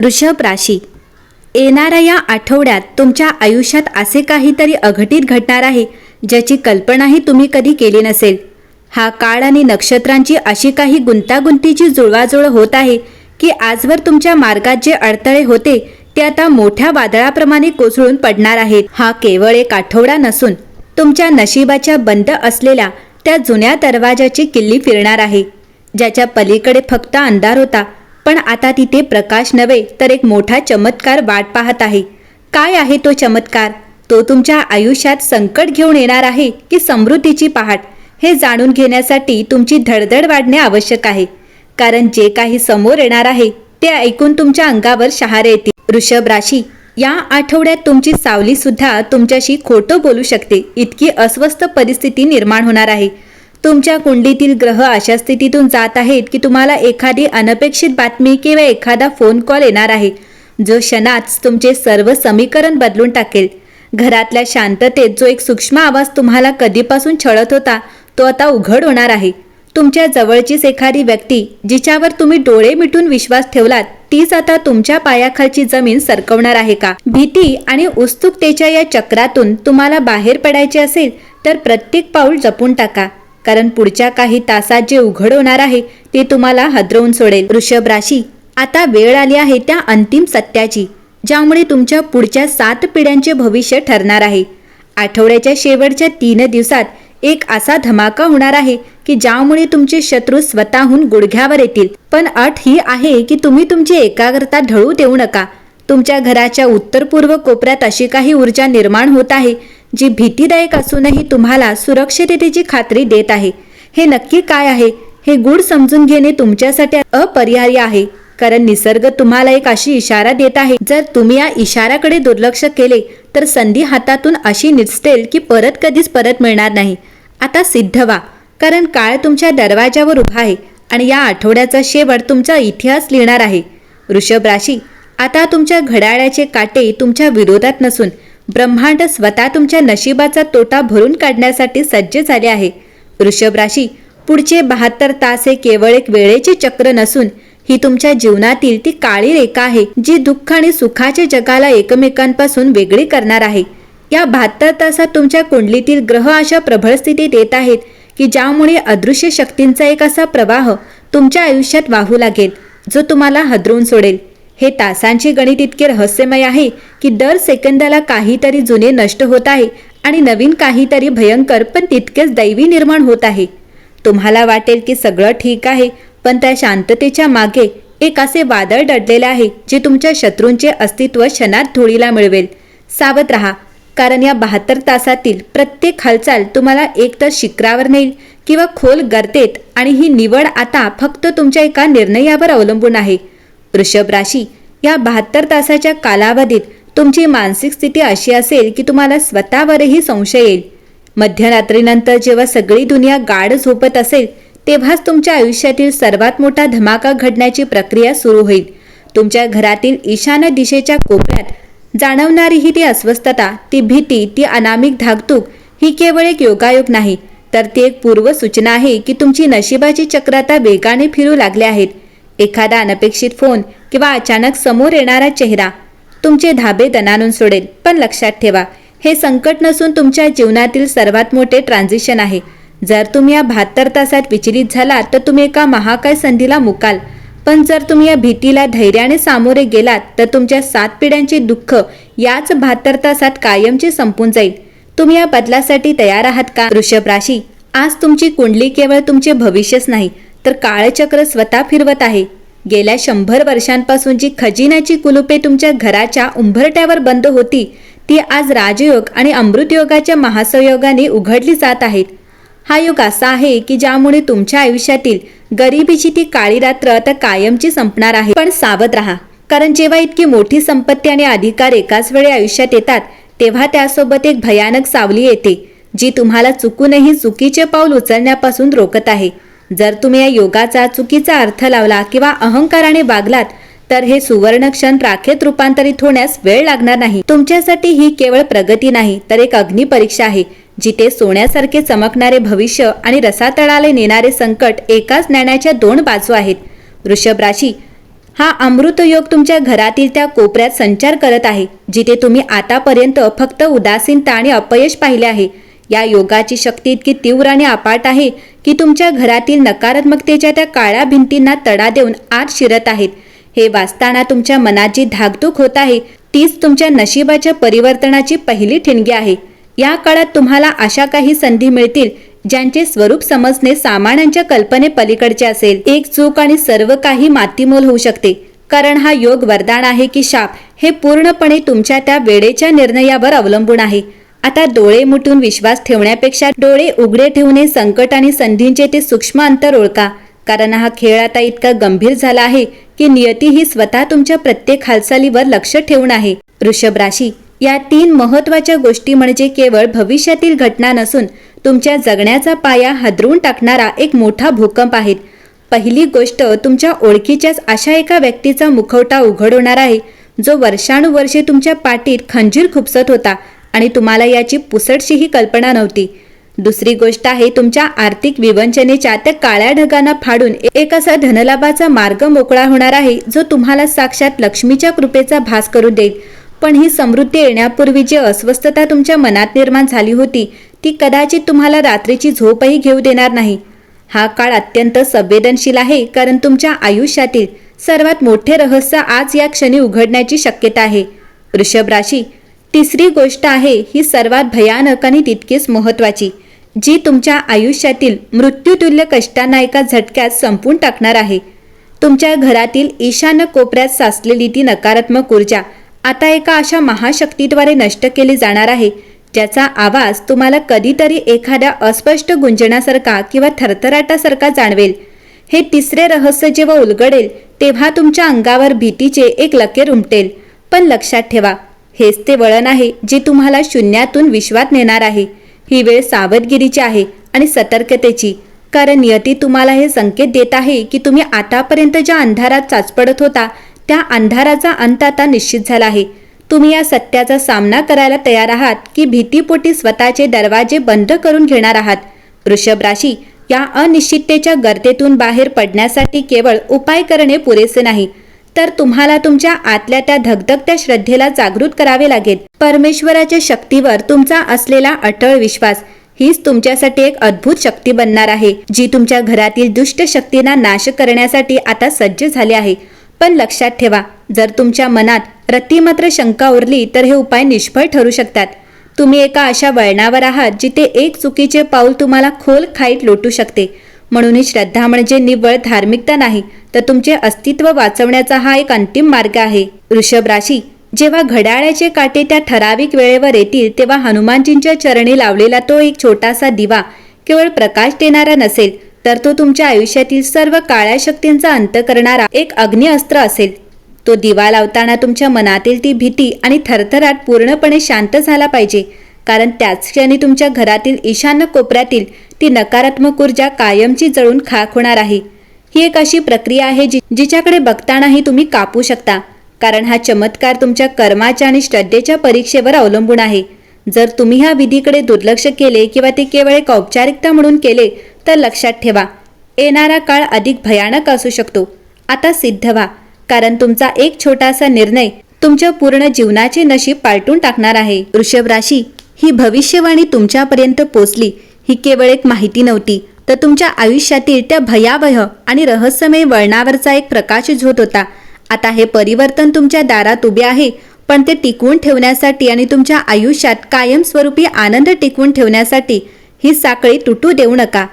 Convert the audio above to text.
वृषभ राशी, येणाऱ्या या आठवड्यात तुमच्या आयुष्यात असे काहीतरी अघटित घडणार आहे ज्याची कल्पनाही तुम्ही कधी केली नसेल. हा काळ आणि नक्षत्रांची अशी काही गुंतागुंतीची जुळवाजुळव होत आहे की आजवर तुमच्या मार्गात जे अडथळे होते ते आता मोठ्या वादळाप्रमाणे कोसळून पडणार आहेत. हा केवळ एक आठवडा नसून तुमच्या नशिबाच्या बंद असलेल्या त्या जुन्या दरवाजाची किल्ली फिरणार आहे, ज्याच्या पलीकडे फक्त अंधार होता, पण आता तिथे प्रकाश नव्हे तर एक मोठा चमत्कार वाट पाहत आहे. काय आहे तो चमत्कार? तो तुमच्या आयुष्यात संकट घेऊन येणार आहे की समृद्धीची पहाट, हे जाणून घेण्यासाठी तुमची धडधड वाढणे आवश्यक आहे. कारण जे काही समोर येणार आहे ते ऐकून तुमच्या अंगावर शहारे येतील. वृषभ राशी, या आठवड्यात तुमची सावली सुद्धा तुमच्याशी खोटं बोलू शकते, इतकी अस्वस्थ परिस्थिती निर्माण होणार आहे. तुमच्या कुंडलीतील ग्रह अशा स्थितीतून जात आहेत की तुम्हाला एखादी अनपेक्षित बातमी किंवा एखादा फोन कॉल येणार आहे जो क्षणात तुमचे सर्व समीकरण बदलून टाकेल. घरातल्या शांततेत जो एक सूक्ष्म आवाज तुम्हाला कधीपासून छळत होता तो आता उघड होणार आहे. तुमच्या जवळचीच एखादी व्यक्ती जिच्यावर तुम्ही डोळे मिटून विश्वास ठेवलात तीच आता तुमच्या पायाखालची जमीन सरकवणार आहे का? भीती आणि उत्सुकतेच्या या चक्रातून तुम्हाला बाहेर पडायचे असेल तर प्रत्येक पाऊल जपून टाका, कारण पुढच्या काही तासात जे उघड होणार आहे ते तुम्हाला हादरवून सोडेल. वृषभ राशी, आता वेळ आली आहे त्या अंतिम सत्याची, ज्यामुळे तुमच्या पुढच्या 7 पिढ्यांचे भविष्य ठरणार आहे. आठवड्याच्या शेवटच्या 3 दिवसात एक असा धमाका होणार आहे की ज्यामुळे तुमचे शत्रू स्वतःहून गुडघ्यावर येतील. पण अट ही आहे की तुम्ही तुमची एकाग्रता ढळू देऊ नका. तुमच्या घराच्या उत्तर पूर्व कोपऱ्यात अशी काही ऊर्जा निर्माण होत आहे जी भीतीदायक असूनही तुम्हाला सुरक्षिततेची खात्री देत आहे. हे नक्की काय आहे हे गूढ समजून घेणे तुमच्यासाठी अपरिहार्य आहे, कारण निसर्ग तुम्हाला एक अशी इशारा देत आहे. जर तुम्ही या इशाऱ्याकडे दुर्लक्ष केले तर संधी हातातून अशी निसटेल की कधीच परत मिळणार नाही. आता सिद्ध व्हा, कारण काळ तुमच्या दरवाजावर उभा आहे आणि या आठवड्याचा शेवट तुमचा इतिहास लिहिणार आहे. वृषभ राशी, आता तुमच्या घड्याळाचे काटे तुमच्या विरोधात नसून ब्रह्मांड स्वतः तुमच्या नशिबाचा तोटा भरून काढण्यासाठी सज्ज झाले आहे. वृषभ राशी, पुढचे 72 तास हे केवळ एक वेळेचे चक्र नसून ही तुमच्या जीवनातील ती काळी रेखा आहे जी दुःख आणि सुखाच्या जगाला एकमेकांपासून वेगळी करणार आहे. या 72 तासात तुमच्या कुंडलीतील ग्रह अशा प्रबळ स्थितीत येत आहेत की ज्यामुळे अदृश्य शक्तींचा एक असा प्रवाह तुमच्या आयुष्यात वाहू लागेल जो तुम्हाला हादरवून सोडेल. हे तासांचे गणित इतके रहस्यमय आहे की दर सेकंदाला काहीतरी जुने नष्ट होत आहे आणि नवीन काहीतरी भयंकर पण तितकेच दैवी निर्माण होत आहे. तुम्हाला वाटेल की सगळं ठीक आहे, पण त्या शांततेच्या मागे एक असे वादळ दडलेले आहे जे तुमच्या शत्रूंचे अस्तित्व क्षणात धुळीला मिळवेल. सावध राहा, कारण या 72 तासातील प्रत्येक हालचाल तुम्हाला एकतर शिखरावर नेईल किंवा खोल गर्तेत, आणि ही निवड आता फक्त तुमच्या एका निर्णयावर अवलंबून आहे. वृषभ राशी, या 72 तासाच्या कालावधीत तुमची मानसिक स्थिती अशी असेल की तुम्हाला स्वतःवरही संशय येईल. मध्यरात्रीनंतर जेव्हा सगळी दुनिया गाढ झोपत असेल तेव्हाच तुमच्या आयुष्यातील सर्वात मोठा धमाका घडण्याची प्रक्रिया सुरू होईल. तुमच्या घरातील ईशान्य दिशेच्या कोपऱ्यात जाणवणारी ही ती अस्वस्थता, ती भीती, ती अनामिक धाकधूक ही केवळ एक योगायोग नाही, तर ती एक पूर्वसूचना आहे की तुमची नशिबाची चक्र आता वेगाने फिरू लागले आहेत. एखादा अनपेक्षित फोन किंवा अचानक समोर येणारा चेहरा तुमचे धाबे दणाणून सोडेल. पण लक्षात ठेवा, हे संकट नसून तुमच्या जीवनातील सर्वात मोठे ट्रान्झिशन आहे. जर तुम्ही या 72 तासात विचलित झालात तर तुम्ही एका महाकाय संधीला मुकाल, पण जर तुम्ही या भीतीला धैर्याने सामोरे गेलात तर तुमच्या 7 पिढ्यांचे दुःख याच 72 तासात कायमचे संपून जाईल. तुम्ही या बदलासाठी तयार आहात का? वृषभ राशी, आज तुमची कुंडली केवळ तुमचे भविष्यच नाही तर काळचक्र स्वतः फिरवत आहे. गेल्या 100 वर्षांपासून जी खजिन्याची कुलुपे तुमच्या घराच्या उंबरट्यावर बंद होती ती आज राजयोग आणि अमृतयोगाच्या महासंयोगाने उघडली जात आहेत. हा योग असा आहे की ज्यामुळे तुमच्या आयुष्यातील गरिबीची ती काळी रात्र आता कायमची संपणार आहे. पण सावध राहा, कारण जेव्हा इतकी मोठी संपत्ती आणि अधिकार एकाच वेळी आयुष्यात येतात तेव्हा त्यासोबत एक भयानक सावली येते जी तुम्हाला चुकूनही चुकीचे पाऊल उचलण्यापासून रोखत आहे. जर तुम्ही या योगाचा चुकीचा अर्थ लावला किंवा अहंकाराने वागलात तर हे सुवर्ण क्षण राखेत रूपांतरित होण्यास वेळ लागणार नाही. तुमच्यासाठी ही केवळ प्रगती नाही तर एक अग्निपरीक्षा आहे, जिथे सोन्यासारखे चमकणारे भविष्य आणि रसातळाला नेणारे संकट एकाच नाण्याच्या 2 बाजू आहेत. वृषभ राशी, हा अमृतयोग तुमच्या घरातील त्या कोपऱ्यात संचार करत आहे जिथे तुम्ही आतापर्यंत फक्त उदासीनता आणि अपयश पाहिले आहे. या योगाची शक्ती इतकी तीव्र आणि अफाट आहे की तुमच्या घरातील नकारात्मकतेच्या त्या काळ्या भिंतींना तडा देऊन आत शिरत आहेत. हे वाचताना तुमच्या मनात जी धाकधूक होत आहे तीच तुमच्या नशिबाच्या परिवर्तनाची पहिली ठिणगी आहे. या काळात तुम्हाला अशा काही संधी मिळतील ज्यांचे स्वरूप समजणे सामान्यांच्या कल्पने पलीकडचे असेल. एक चूक आणि सर्व काही मातीमोल होऊ शकते. कारण हा योग वरदान आहे की शाप हे पूर्णपणे तुमच्या त्या वेळेच्या निर्णयावर अवलंबून आहे. आता डोळे मिटून विश्वास ठेवण्यापेक्षा डोळे उघडे ठेवणे संकट आणि संधींचे ते सूक्ष्म अंतर ओळखा. कारण हा खेळ आता इतका गंभीर झाला आहे की नियती ही स्वतः तुमच्या प्रत्येक हालचालीवर लक्ष ठेवून आहे. वृषभ राशी, या 3 महत्त्वाच्या गोष्टी म्हणजे केवळ भविष्यातील घटना नसून तुमच्या जगण्याचा पाया हादरून टाकणारा एक मोठा भूकंप आहेत. पहिली गोष्ट, तुमच्या ओळखीच्याच अशा एका व्यक्तीचा मुखवटा उघड होणार आहे जो वर्षानुवर्षे तुमच्या पाठीत खंजीर खुपसत होता आणि तुम्हाला याची पुसटशीही कल्पना नव्हती. दुसरी गोष्ट आहे, तुमच्या आर्थिक विवंचनेच्या त्या काळ्या ढगांना फाडून एक असा धनलाभाचा मार्ग मोकळा होणार आहे जो तुम्हाला साक्षात लक्ष्मीच्या कृपेचा भास करून देईल. पण ही समृद्धी येण्यापूर्वी जी अस्वस्थता तुमच्या मनात निर्माण झाली होती ती कदाचित तुम्हाला रात्रीची झोपही घेऊ देणार नाही. हा काळ अत्यंत संवेदनशील आहे कारण तुमच्या आयुष्यातील सर्वात मोठे रहस्य आज या क्षणी उघडण्याची शक्यता आहे. वृषभ राशी, तिसरी गोष्ट आहे ही सर्वात भयानक आणि तितकीच महत्त्वाची, जी तुमच्या आयुष्यातील मृत्यूतुल्य कष्टांना एका झटक्यात संपून टाकणार आहे. तुमच्या घरातील ईशान्य कोपऱ्यात साचलेली ती नकारात्मक ऊर्जा आता एका अशा महाशक्तीद्वारे नष्ट केली जाणार आहे ज्याचा आवाज तुम्हाला कधीतरी एखाद्या अस्पष्ट गुंजनासारखा किंवा थरथराटासारखा जाणवेल. हे तिसरे रहस्य जेव्हा उलगडेल तेव्हा तुमच्या अंगावर भीतीचे एक लकीर उमटेल. पण लक्षात ठेवा, हेच ते वळण आहे जे तुम्हाला शून्यातून विश्वात नेणार आहे. ही वेळ सावधगिरीची आहे आणि सतर्कतेची, कारण नियती तुम्हाला हे संकेत देत आहे की तुम्ही आतापर्यंत ज्या अंधारात चाचपडत होता त्या अंधाराचा अंत आता निश्चित झाला आहे. तुम्ही या सत्याचा सामना करायला तयार आहात की भीतीपोटी स्वतःचे दरवाजे बंद करून घेणार आहात. वृषभ राशी, या अनिश्चिततेच्या गर्तेतून बाहेर पडण्यासाठी केवळ उपाय करणे पुरेसे नाही, तर तुम्हाला तुमच्या आतल्या त्या धगधगत्या श्रद्धेला जागृत करावे लागेल. परमेश्वराच्या शक्तीवर तुमचा असलेला अटळ विश्वास हीच तुमच्यासाठी एक अद्भुत शक्ती बनणार आहे जी तुमच्या घरातील दुष्ट शक्तींना नाश करण्यासाठी आता सज्ज झाली आहे. पण लक्षात ठेवा, जर तुमच्या मनात रत्तीमात्र शंका उरली तर हे उपाय निष्फळ ठरू शकतात. तुम्ही एका अशा वळणावर आहात जिथे एक चुकीचे पाऊल तुम्हाला खोल खाईत लोटू शकते. म्हणून ही श्रद्धा म्हणजे निव्वळ धार्मिकता नाही, तर तुमचे अस्तित्व वाचवण्याचा हा एक अंतिम मार्ग आहे. वृषभ राशी, जेव्हा घड्याळाचे काटे त्या ठराविक वेळेवर येतील तेव्हा हनुमानजींच्या चरणी लावलेला तो एक छोटासा दिवा केवळ प्रकाश देणारा नसेल, तर तो तुमच्या आयुष्यातील सर्व काळ्या शक्तींचा अंत करणारा एक अग्निअस्त्र असेल. तो दिवा लावताना तुमच्या मनातील ती भीती आणि थरथराट पूर्णपणे शांत झाला पाहिजे, कारण त्याच क्षणी तुमच्या घरातील ईशान्य कोपऱ्यातील ती नकारात्मक ऊर्जा कायमची जळून खाक होणार आहे. ही एक अशी प्रक्रिया आहे जिच्याकडे बघतानाही तुम्ही कापू शकता, कारण हा चमत्कार तुमच्या कर्माच्या आणि श्रद्धेच्या परीक्षेवर अवलंबून आहे. जर तुम्ही ह्या विधीकडे दुर्लक्ष केले किंवा ते केवळ एक औपचारिकता म्हणून केले तर लक्षात ठेवा, येणारा काळ अधिक भयानक असू शकतो. आता सिद्ध व्हा, कारण तुमचा एक छोटासा निर्णय तुमच्या पूर्ण जीवनाचे नशीब पालटून टाकणार आहे. वृषभ राशी, ही भविष्यवाणी तुमच्यापर्यंत पोचली ही केवळ एक माहिती नव्हती, तर तुमच्या आयुष्यातील त्या भयावह आणि रहस्यमय वळणावरचा एक प्रकाशझोत होता. आता हे परिवर्तन तुमच्या दारात उभे आहे, पण ते टिकवून ठेवण्यासाठी आणि तुमच्या आयुष्यात कायमस्वरूपी आनंद टिकवून ठेवण्यासाठी ही साखळी तुटू देऊ नका.